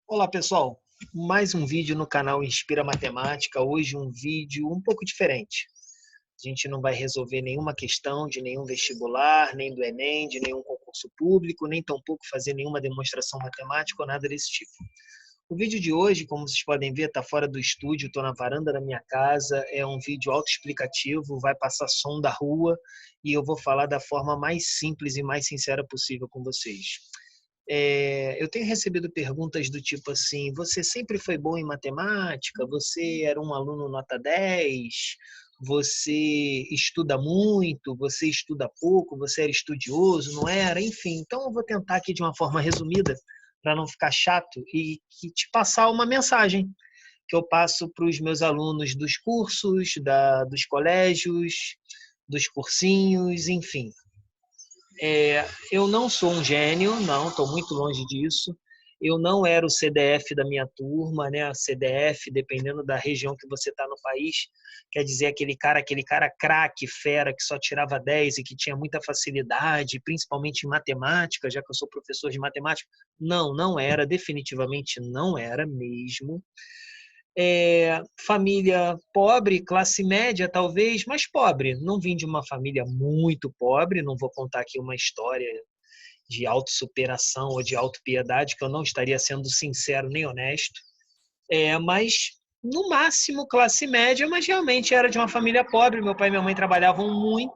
Olá pessoal, mais um vídeo no canal Inspira Matemática. Hoje um vídeo um pouco diferente. A gente não vai resolver nenhuma questão de nenhum vestibular, nem do Enem, de nenhum concurso público, nem tampouco fazer nenhuma demonstração matemática ou nada desse tipo. O vídeo de hoje, como vocês podem ver, está fora do estúdio, estou na varanda da minha casa, é um vídeo autoexplicativo, vai passar som da rua e eu vou falar da forma mais simples e mais sincera possível com vocês. Eu tenho recebido perguntas do tipo assim: você sempre foi bom em matemática? Você era um aluno nota 10? Você estuda muito? Você estuda pouco? Você era estudioso? Não era? Enfim, então eu vou tentar aqui de uma forma resumida, para não ficar chato, e que te passar uma mensagem que eu passo para os meus alunos dos cursos, dos colégios, dos cursinhos, enfim. Eu não sou um gênio, não, estou muito longe disso. Eu não era o CDF da minha turma, né? A CDF, dependendo da região que você está no país, quer dizer aquele cara craque, fera, que só tirava 10 e que tinha muita facilidade, principalmente em matemática, já que eu sou professor de matemática. Não, não era, definitivamente não era mesmo. Família pobre, classe média talvez, mas pobre. Não vim de uma família muito pobre, não vou contar aqui uma história de autossuperação ou de autopiedade, que eu não estaria sendo sincero nem honesto. Mas, no máximo, classe média, mas realmente era de uma família pobre. Meu pai e minha mãe trabalhavam muito,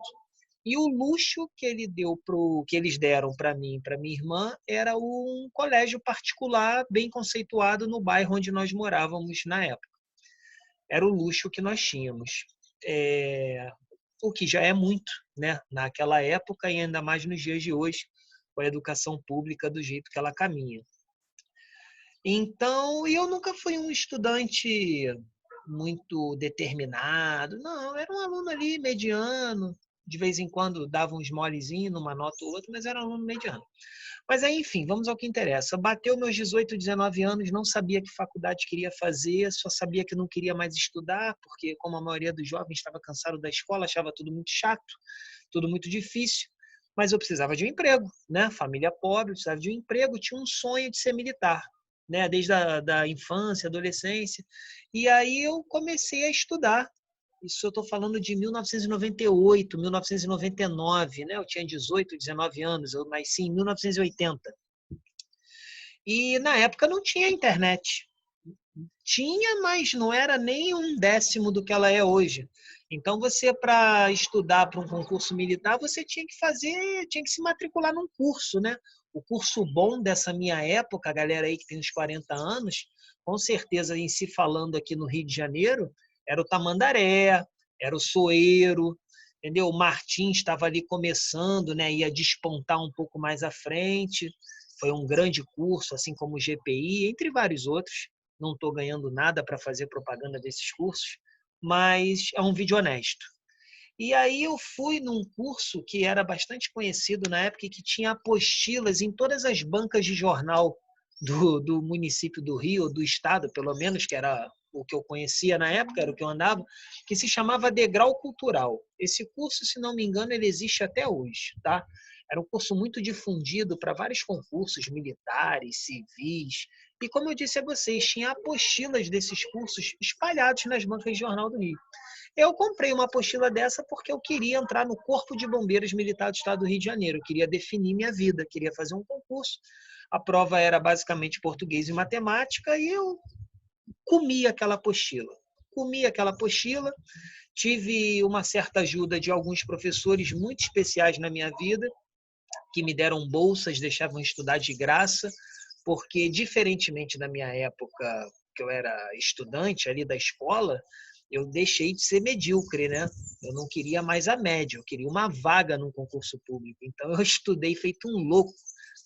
e o luxo que eles deram para mim e para minha irmã era um colégio particular bem conceituado no bairro onde nós morávamos na época. Era o luxo que nós tínhamos. É, o que já é muito, né? Naquela época e ainda mais nos dias de hoje, com a educação pública do jeito que ela caminha. Então, eu nunca fui um estudante muito determinado, não, era um aluno ali mediano, de vez em quando dava uns molezinhos numa nota ou outra, mas era um aluno mediano. Mas aí, enfim, vamos ao que interessa. Bateu meus 18, 19 anos, não sabia que faculdade queria fazer, só sabia que não queria mais estudar, porque, como a maioria dos jovens estava cansado da escola, achava tudo muito chato, tudo muito difícil. Mas eu precisava de um emprego, né? Família pobre, precisava de um emprego, tinha um sonho de ser militar, né? Desde a infância, adolescência. E aí eu comecei a estudar. Isso eu estou falando de 1998, 1999, né? Eu tinha 18, 19 anos, eu nasci em 1980. E na época não tinha internet. Tinha, mas não era nem um décimo do que ela é hoje. Então, você, para estudar para um concurso militar, você tinha que se matricular num curso, né? O curso bom dessa minha época, a galera aí que tem uns 40 anos, com certeza, em se falando aqui no Rio de Janeiro, era o Tamandaré, era o Soeiro, entendeu? O Martins estava ali começando, né? Ia despontar um pouco mais à frente. Foi um grande curso, assim como o GPI, entre vários outros. Não estou ganhando nada para fazer propaganda desses cursos, mas é um vídeo honesto. E aí eu fui num curso que era bastante conhecido na época e que tinha apostilas em todas as bancas de jornal do município do Rio, do estado, pelo menos, que era o que eu conhecia na época, era o que eu andava, que se chamava Degrau Cultural. Esse curso, se não me engano, ele existe até hoje, tá? Era um curso muito difundido para vários concursos militares, civis, e como eu disse a vocês, tinha apostilas desses cursos espalhados nas bancas de jornal do Rio. Eu comprei uma apostila dessa porque eu queria entrar no Corpo de Bombeiros Militar do Estado do Rio de Janeiro. Eu queria definir minha vida, queria fazer um concurso. A prova era basicamente português e matemática e eu comi aquela apostila. Comi aquela apostila, tive uma certa ajuda de alguns professores muito especiais na minha vida, que me deram bolsas, deixavam estudar de graça, porque, diferentemente da minha época, que eu era estudante ali da escola, eu deixei de ser medíocre, né? Eu não queria mais a média, eu queria uma vaga num concurso público. Então, eu estudei feito um louco.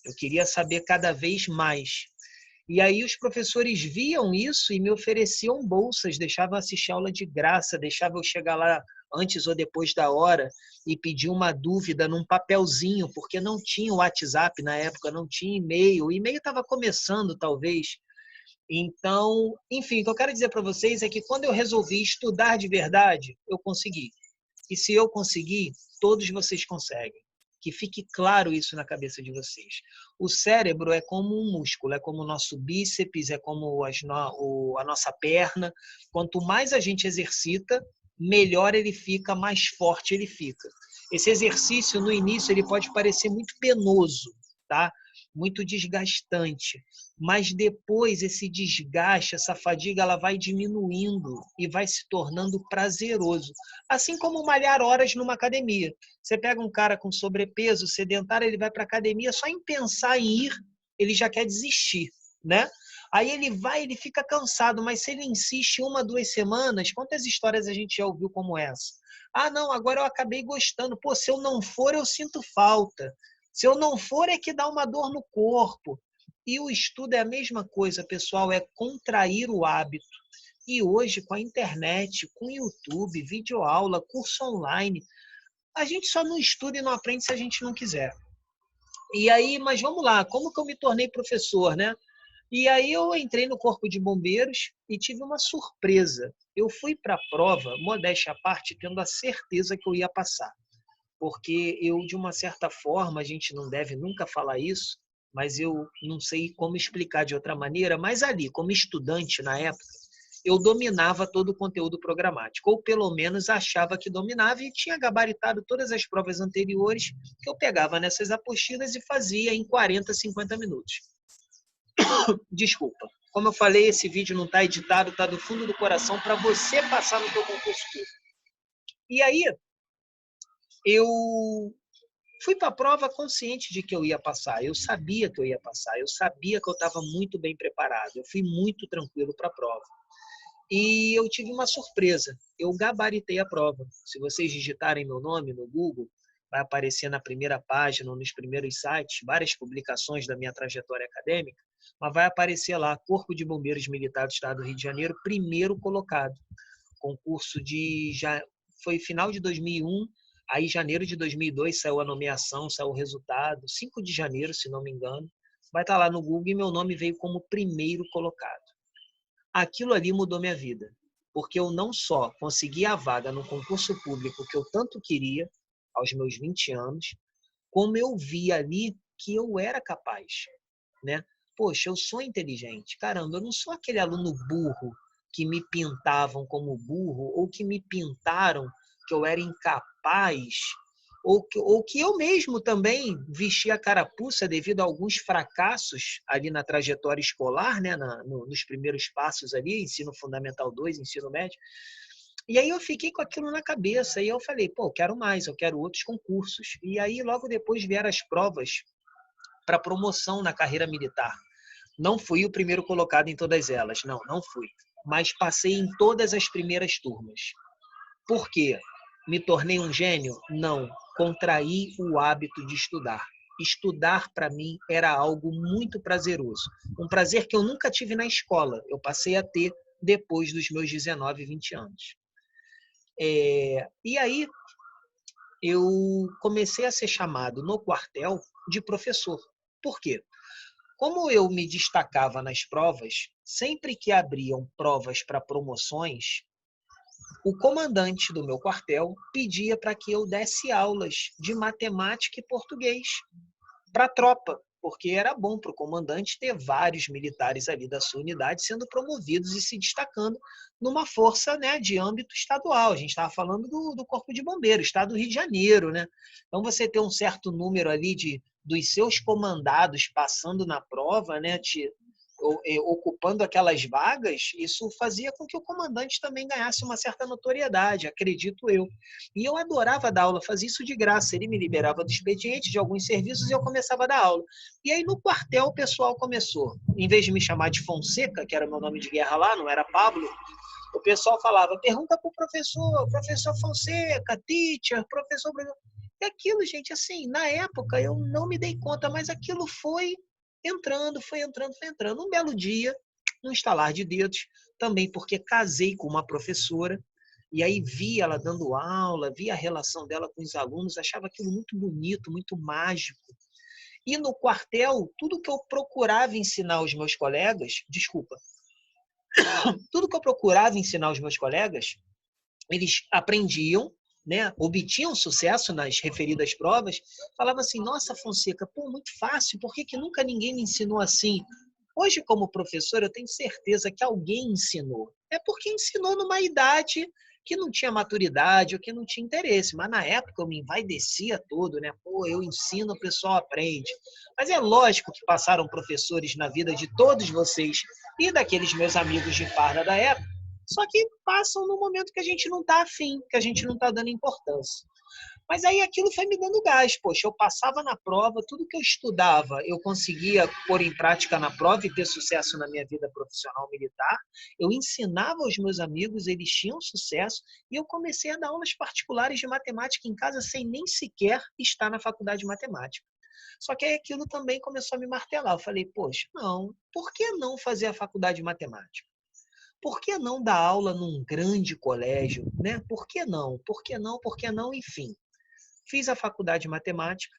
Eu queria saber cada vez mais. E aí os professores viam isso e me ofereciam bolsas, deixavam assistir aula de graça, deixavam eu chegar lá antes ou depois da hora e pedir uma dúvida num papelzinho, porque não tinha o WhatsApp na época, não tinha e-mail. O e-mail estava começando, talvez. Então, enfim, o que eu quero dizer para vocês é que quando eu resolvi estudar de verdade, eu consegui. E se eu conseguir, todos vocês conseguem. Que fique claro isso na cabeça de vocês. O cérebro é como um músculo, é como o nosso bíceps, é como a nossa perna. Quanto mais a gente exercita, melhor ele fica, mais forte ele fica. Esse exercício, no início, ele pode parecer muito penoso, tá? Muito desgastante, mas depois esse desgaste, essa fadiga, ela vai diminuindo e vai se tornando prazeroso. Assim como malhar horas numa academia. Você pega um cara com sobrepeso, sedentário, ele vai para a academia, só em pensar em ir, ele já quer desistir, né? Aí ele vai, ele fica cansado, mas se ele insiste 1, 2 semanas, quantas histórias a gente já ouviu como essa? Ah, não, agora eu acabei gostando. Pô, se eu não for, eu sinto falta. Se eu não for, é que dá uma dor no corpo. E o estudo é a mesma coisa, pessoal, é contrair o hábito. E hoje, com a internet, com o YouTube, videoaula, curso online, a gente só não estuda e não aprende se a gente não quiser. E aí, mas vamos lá, como que eu me tornei professor, né? E aí eu entrei no Corpo de Bombeiros e tive uma surpresa. Eu fui para a prova, modéstia à parte, tendo a certeza que eu ia passar. Porque eu, de uma certa forma, a gente não deve nunca falar isso, mas eu não sei como explicar de outra maneira, mas ali, como estudante na época, eu dominava todo o conteúdo programático, ou pelo menos achava que dominava e tinha gabaritado todas as provas anteriores que eu pegava nessas apostilas e fazia em 40, 50 minutos. Desculpa. Como eu falei, esse vídeo não está editado, está do fundo do coração para você passar no seu concurso público. E aí, eu fui para a prova consciente de que eu ia passar. Eu sabia que eu ia passar. Eu sabia que eu estava muito bem preparado. Eu fui muito tranquilo para a prova. E eu tive uma surpresa. Eu gabaritei a prova. Se vocês digitarem meu nome no Google, vai aparecer na primeira página ou nos primeiros sites várias publicações da minha trajetória acadêmica, mas vai aparecer lá Corpo de Bombeiros Militar do Estado do Rio de Janeiro, primeiro colocado. Concurso foi final de 2001, aí janeiro de 2002 saiu a nomeação, saiu o resultado, 5 de janeiro, se não me engano. Vai estar lá no Google e meu nome veio como primeiro colocado. Aquilo ali mudou minha vida, porque eu não só consegui a vaga no concurso público que eu tanto queria, aos meus 20 anos, como eu vi ali que eu era capaz, né? Poxa, eu sou inteligente. Caramba, eu não sou aquele aluno burro que me pintavam como burro ou que me pintaram que eu era incapaz ou que eu mesmo também vesti a carapuça devido a alguns fracassos ali na trajetória escolar, né, nos primeiros passos ali, ensino fundamental 2, ensino médio. E aí eu fiquei com aquilo na cabeça e eu falei, pô, eu quero mais, eu quero outros concursos. E aí logo depois vieram as provas para promoção na carreira militar. Não fui o primeiro colocado em todas elas, não fui. Mas passei em todas as primeiras turmas. Por quê? Me tornei um gênio? Não. Contraí o hábito de estudar. Estudar, para mim, era algo muito prazeroso. Um prazer que eu nunca tive na escola. Eu passei a ter depois dos meus 19, 20 anos. E aí, eu comecei a ser chamado no quartel de professor. Por quê? Como eu me destacava nas provas, sempre que abriam provas para promoções, o comandante do meu quartel pedia para que eu desse aulas de matemática e português para a tropa, porque era bom para o comandante ter vários militares ali da sua unidade sendo promovidos e se destacando numa força, né, de âmbito estadual. A gente estava falando do Corpo de Bombeiros, Estado do Rio de Janeiro, né? Então você ter um certo número ali dos seus comandados passando na prova, né, ocupando aquelas vagas, isso fazia com que o comandante também ganhasse uma certa notoriedade, acredito eu. E eu adorava dar aula, fazia isso de graça. Ele me liberava do expediente de alguns serviços e eu começava a dar aula. E aí no quartel o pessoal começou, em vez de me chamar de Fonseca, que era meu nome de guerra lá, não era Pablo, o pessoal falava, pergunta para o professor Fonseca, teacher, professor... E aquilo, gente, assim, na época eu não me dei conta, mas aquilo foi entrando, foi entrando, foi entrando. Um belo dia, um estalar de dedos, também porque casei com uma professora, e aí via ela dando aula, via a relação dela com os alunos, achava aquilo muito bonito, muito mágico. E no quartel, tudo que eu procurava ensinar aos meus colegas, tudo que eu procurava ensinar aos meus colegas, eles aprendiam, né, obtinham sucesso nas referidas provas, falava assim, nossa, Fonseca, pô, muito fácil, por que que nunca ninguém me ensinou assim? Hoje, como professor, eu tenho certeza que alguém ensinou. É porque ensinou numa idade que não tinha maturidade ou que não tinha interesse. Mas na época eu me envaidecia todo, né? Pô, eu ensino, o pessoal aprende. Mas é lógico que passaram professores na vida de todos vocês e daqueles meus amigos de farda da época, só que passam no momento que a gente não está afim, que a gente não está dando importância. Mas aí aquilo foi me dando gás. Poxa, eu passava na prova, tudo que eu estudava, eu conseguia pôr em prática na prova e ter sucesso na minha vida profissional militar. Eu ensinava aos meus amigos, eles tinham sucesso, e eu comecei a dar aulas particulares de matemática em casa sem nem sequer estar na faculdade de matemática. Só que aí aquilo também começou a me martelar. Eu falei, poxa, não, por que não fazer a faculdade de matemática? Por que não dar aula num grande colégio, né? Por que não? Por que não? Por que não? Enfim, fiz a faculdade de matemática,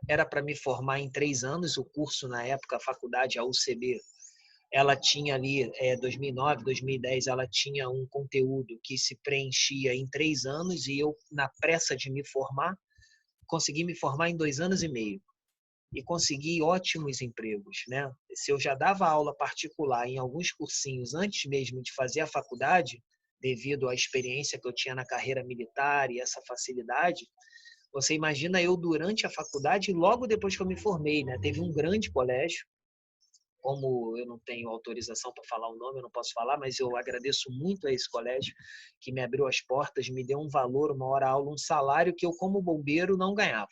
era para me formar em 3 anos, o curso na época, a faculdade, a UCB, ela tinha ali, 2009, 2010, ela tinha um conteúdo que se preenchia em 3 anos e eu, na pressa de me formar, consegui me formar em 2 anos e meio e consegui ótimos empregos, né? Se eu já dava aula particular em alguns cursinhos antes mesmo de fazer a faculdade, devido à experiência que eu tinha na carreira militar e essa facilidade, você imagina eu durante a faculdade e logo depois que eu me formei, né? Teve um grande colégio, como eu não tenho autorização para falar o nome, eu não posso falar, mas eu agradeço muito a esse colégio que me abriu as portas, me deu um valor, uma hora aula, um salário que eu como bombeiro não ganhava.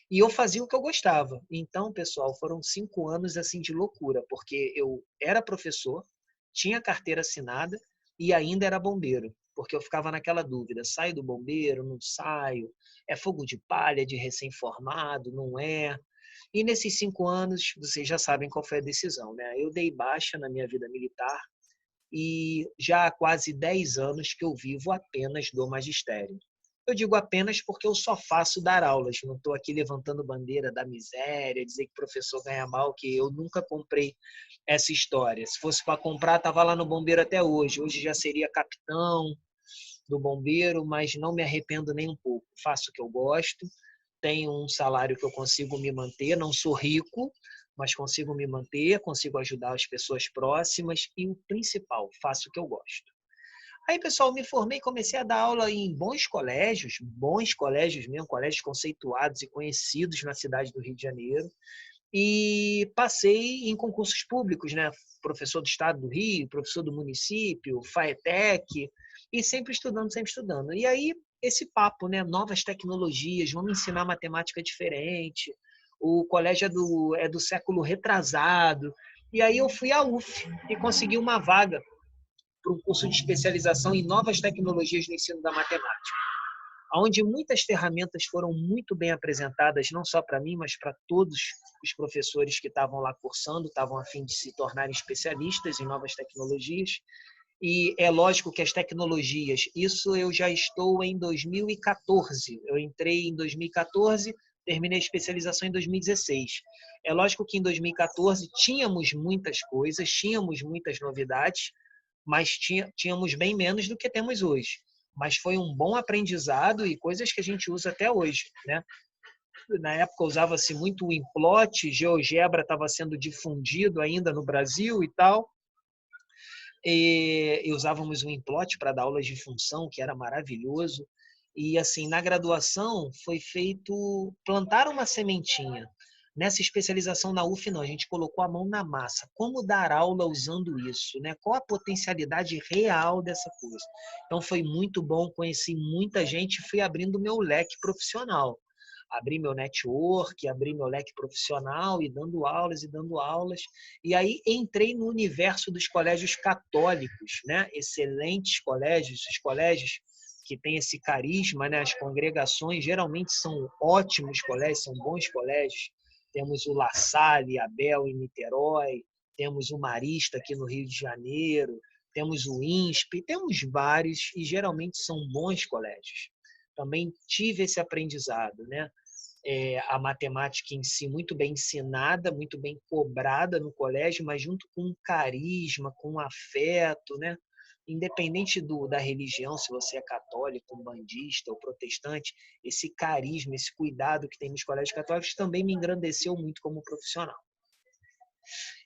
E eu fazia o que eu gostava. Então, pessoal, foram 5 anos assim de loucura, porque eu era professor, tinha carteira assinada e ainda era bombeiro, porque eu ficava naquela dúvida: saio do bombeiro, não saio? É fogo de palha de recém-formado, não é? E nesses 5 anos, vocês já sabem qual foi a decisão, né? Eu dei baixa na minha vida militar e já há quase 10 anos que eu vivo apenas do magistério. Eu digo apenas porque eu só faço dar aulas, não estou aqui levantando bandeira da miséria, dizer que professor ganha mal, que eu nunca comprei essa história. Se fosse para comprar, estava lá no bombeiro até hoje. Hoje já seria capitão do bombeiro, mas não me arrependo nem um pouco. Faço o que eu gosto, tenho um salário que eu consigo me manter, não sou rico, mas consigo me manter, consigo ajudar as pessoas próximas e o principal, faço o que eu gosto. Aí, pessoal, me formei e comecei a dar aula em bons colégios mesmo, colégios conceituados e conhecidos na cidade do Rio de Janeiro. E passei em concursos públicos, né? Professor do Estado do Rio, professor do município, FAETEC, e sempre estudando, sempre estudando. E aí, esse papo, né? Novas tecnologias, vamos ensinar matemática diferente, o colégio é do século retrasado. E aí eu fui à UF e consegui uma vaga para um curso de especialização em novas tecnologias no ensino da matemática, onde muitas ferramentas foram muito bem apresentadas, não só para mim, mas para todos os professores que estavam lá cursando, estavam a fim de se tornarem especialistas em novas tecnologias. E é lógico que as tecnologias, isso eu já estou em 2014. Eu entrei em 2014, terminei a especialização em 2016. É lógico que em 2014 tínhamos muitas coisas, tínhamos muitas novidades, mas tínhamos bem menos do que temos hoje. Mas foi um bom aprendizado e coisas que a gente usa até hoje, né? Na época usava-se muito o Implot, GeoGebra estava sendo difundido ainda no Brasil e tal, e usávamos o Implot para dar aulas de função, que era maravilhoso. E assim, na graduação foi feito plantar uma sementinha. Nessa especialização na UF, não, a gente colocou a mão na massa. Como dar aula usando isso, né? Qual a potencialidade real dessa coisa? Então foi muito bom, conheci muita gente, fui abrindo meu leque profissional. Abri meu network, abri meu leque profissional e dando aulas e dando aulas. E aí entrei no universo dos colégios católicos, né? Excelentes colégios, os colégios que têm esse carisma, né? As congregações geralmente são ótimos colégios, são bons colégios. Temos o La Salle, Abel em Niterói, temos o Marista aqui no Rio de Janeiro, temos o INSP, temos vários e geralmente são bons colégios. Também tive esse aprendizado, né? A matemática em si muito bem ensinada, muito bem cobrada no colégio, mas junto com um carisma, com um afeto, né? independente da religião, se você é católico, umbandista ou protestante, esse carisma, esse cuidado que tem nos colégios católicos também me engrandeceu muito como profissional.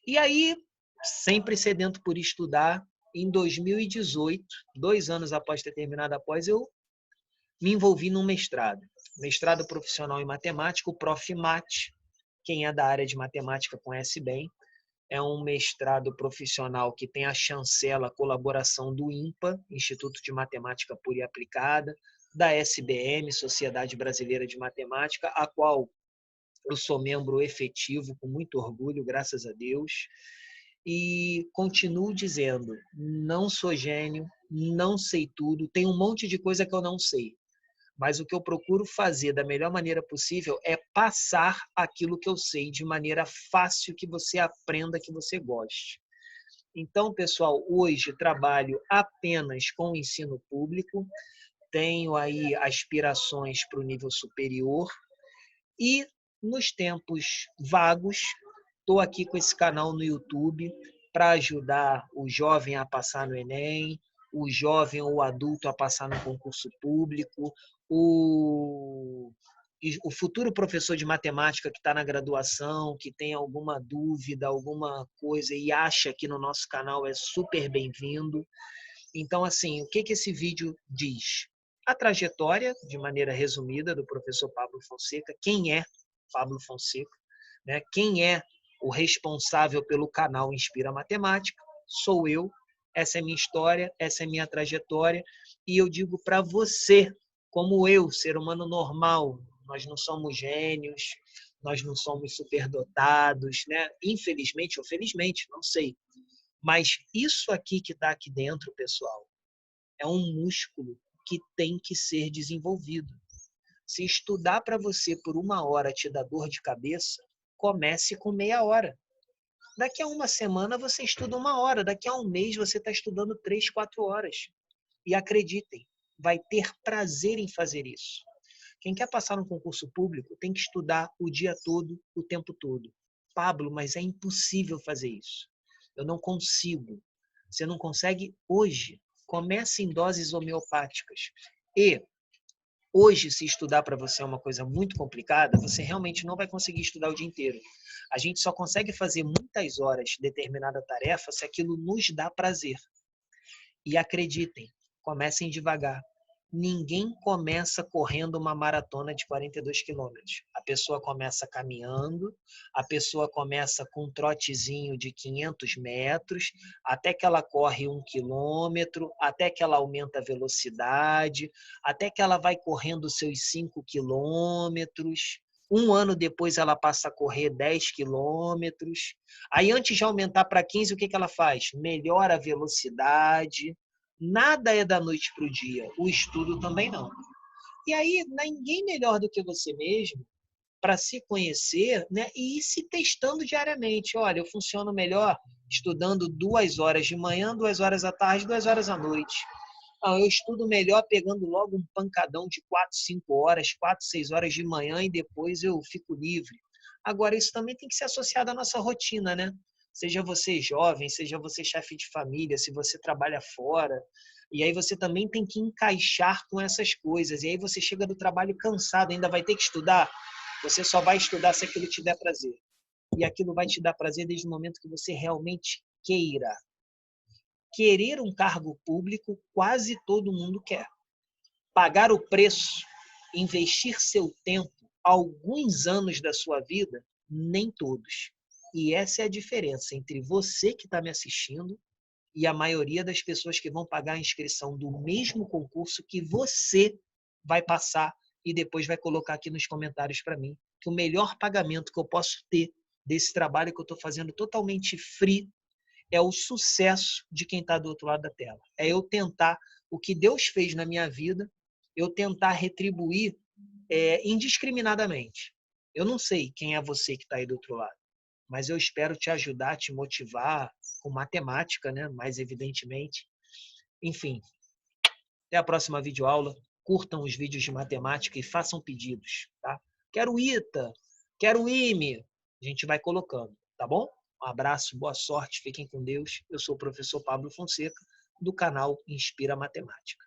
E aí, sempre sedento por estudar, em 2018, 2 anos após ter terminado a pós, eu me envolvi num mestrado profissional em matemática, o Profimat. Quem é da área de matemática conhece bem. É um mestrado profissional que tem a chancela, a colaboração do INPA, Instituto de Matemática Pura e Aplicada, da SBM, Sociedade Brasileira de Matemática, a qual eu sou membro efetivo, com muito orgulho, graças a Deus. E continuo dizendo, não sou gênio, não sei tudo, tem um monte de coisa que eu não sei. Mas o que eu procuro fazer da melhor maneira possível é passar aquilo que eu sei de maneira fácil, que você aprenda, que você goste. Então, pessoal, hoje trabalho apenas com o ensino público, tenho aí aspirações para o nível superior e nos tempos vagos estou aqui com esse canal no YouTube para ajudar o jovem a passar no Enem, o jovem ou o adulto a passar no concurso público, o, o futuro professor de matemática que está na graduação, que tem alguma dúvida, alguma coisa e acha que no nosso canal é super bem-vindo. Então, assim, o que esse vídeo diz? A trajetória, de maneira resumida, do professor Pablo Fonseca, quem é Pablo Fonseca, né? Quem é o responsável pelo canal Inspira Matemática? Sou eu, essa é minha história, essa é minha trajetória, e eu digo para você, como eu, ser humano normal, nós não somos gênios, nós não somos superdotados, né? Infelizmente ou felizmente, não sei. Mas isso aqui que está aqui dentro, pessoal, é um músculo que tem que ser desenvolvido. Se estudar para você por 1 hora te dá dor de cabeça, comece com meia hora. Daqui a uma semana você estuda 1 hora, daqui a um mês você está estudando 3, 4 horas. E acreditem, vai ter prazer em fazer isso. Quem quer passar no concurso público tem que estudar o dia todo, o tempo todo. Pablo, mas é impossível fazer isso. Eu não consigo. Você não consegue hoje. Comece em doses homeopáticas. E hoje, se estudar para você é uma coisa muito complicada, você realmente não vai conseguir estudar o dia inteiro. A gente só consegue fazer muitas horas determinada tarefa se aquilo nos dá prazer. E acreditem, comecem devagar. Ninguém começa correndo uma maratona de 42 quilômetros. A pessoa começa caminhando, a pessoa começa com um trotezinho de 500 metros, até que ela corre 1 quilômetro, até que ela aumenta a velocidade, até que ela vai correndo seus 5 quilômetros. 1 ano depois ela passa a correr 10 quilômetros. Aí antes de aumentar para 15, o que ela faz? Melhora a velocidade. Nada é da noite para o dia, o estudo também não. E aí, ninguém melhor do que você mesmo para se conhecer, né, e ir se testando diariamente. Olha, eu funciono melhor estudando 2 horas de manhã, 2 horas à tarde, 2 horas à noite. Eu estudo melhor pegando logo um pancadão de 4, 5 horas, 4, 6 horas de manhã e depois eu fico livre. Agora, isso também tem que ser associado à nossa rotina, né? Seja você jovem, seja você chefe de família, se você trabalha fora. E aí você também tem que encaixar com essas coisas. E aí você chega do trabalho cansado, ainda vai ter que estudar. Você só vai estudar se aquilo te der prazer. E aquilo vai te dar prazer desde o momento que você realmente queira. Querer um cargo público, quase todo mundo quer. Pagar o preço, investir seu tempo, alguns anos da sua vida, nem todos. E essa é a diferença entre você que está me assistindo e a maioria das pessoas que vão pagar a inscrição do mesmo concurso que você vai passar e depois vai colocar aqui nos comentários para mim que o melhor pagamento que eu posso ter desse trabalho que eu estou fazendo totalmente free é o sucesso de quem está do outro lado da tela. É eu tentar o que Deus fez na minha vida, eu tentar retribuir indiscriminadamente. Eu não sei quem é você que está aí do outro lado, mas eu espero te ajudar, te motivar com matemática, né? Mais evidentemente. Enfim, até a próxima videoaula. Curtam os vídeos de matemática e façam pedidos, tá? Quero ITA, quero IME. A gente vai colocando, tá bom? Um abraço, boa sorte, fiquem com Deus. Eu sou o professor Pablo Fonseca, do canal Inspira Matemática.